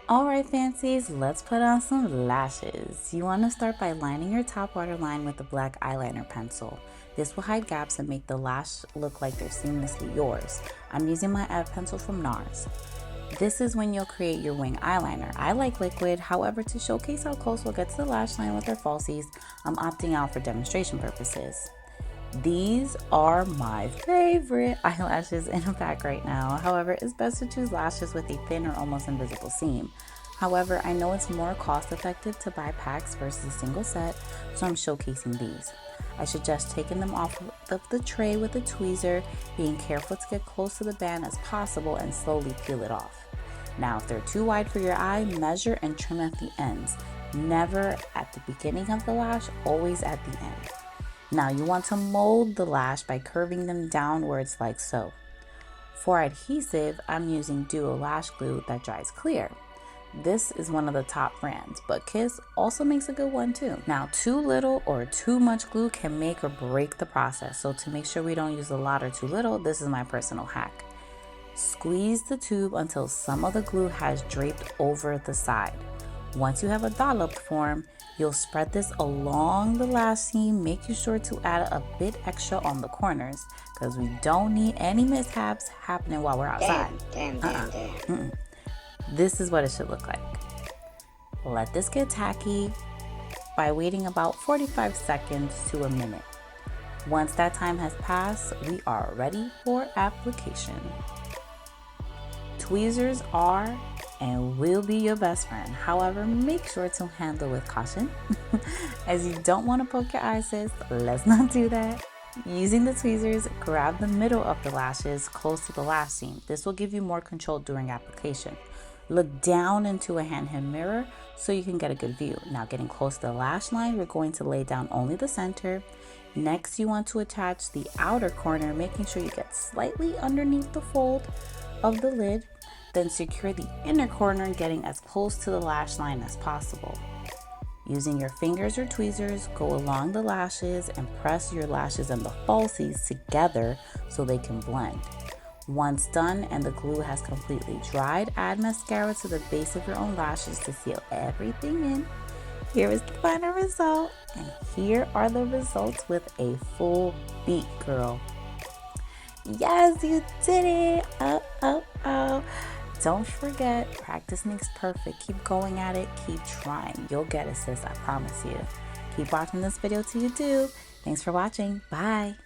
Alright fancies, let's put on some lashes. You want to start by lining your top waterline with a black eyeliner pencil. This will hide gaps and make the lash look like they're seamlessly yours. I'm using my E.L.F pencil from NARS. This is when you'll create your wing eyeliner. I like liquid, however to showcase how close we'll get to the lash line with our falsies, I'm opting out for demonstration purposes. These are my favorite eyelashes in a pack right now. However, it's best to choose lashes with a thin or almost invisible seam. However, I know it's more cost effective to buy packs versus a single set, so I'm showcasing these. I suggest taking them off of the tray with a tweezer, being careful to get close to the band as possible and slowly peel it off. Now, if they're too wide for your eye, measure and trim at the ends. Never at the beginning of the lash, always at the end. Now you want to mold the lash by curving them downwards like so. For adhesive, I'm using Duo Lash Glue that dries clear. This is one of the top brands, but Kiss also makes a good one too. Now too little or too much glue can make or break the process, so to make sure we don't use a lot or too little, this is my personal hack. Squeeze the tube until some of the glue has draped over the side. Once you have a dollop form, you'll spread this along the lash seam, making sure to add a bit extra on the corners because we don't need any mishaps happening while we're outside. Damn. This is what it should look like. Let this get tacky by waiting about 45 seconds to a minute. Once that time has passed, we are ready for application. Tweezers are and will be your best friend. However, make sure to handle with caution as you don't want to poke your eyes, sis. Let's not do that. Using the tweezers, grab the middle of the lashes close to the lash seam. This will give you more control during application. Look down into a handheld mirror so you can get a good view. Now getting close to the lash line, we're going to lay down only the center. Next, you want to attach the outer corner, making sure you get slightly underneath the fold of the lid. Then secure the inner corner, getting as close to the lash line as possible. Using your fingers or tweezers, go along the lashes and press your lashes and the falsies together so they can blend. Once done and the glue has completely dried, add mascara to the base of your own lashes to seal everything in. Here is the final result, and here are the results with a full beat, girl. Yes, you did it! Oh. Don't forget, practice makes perfect. Keep going at it, keep trying. You'll get it, sis, I promise you. Keep watching this video till you do. Thanks for watching. Bye.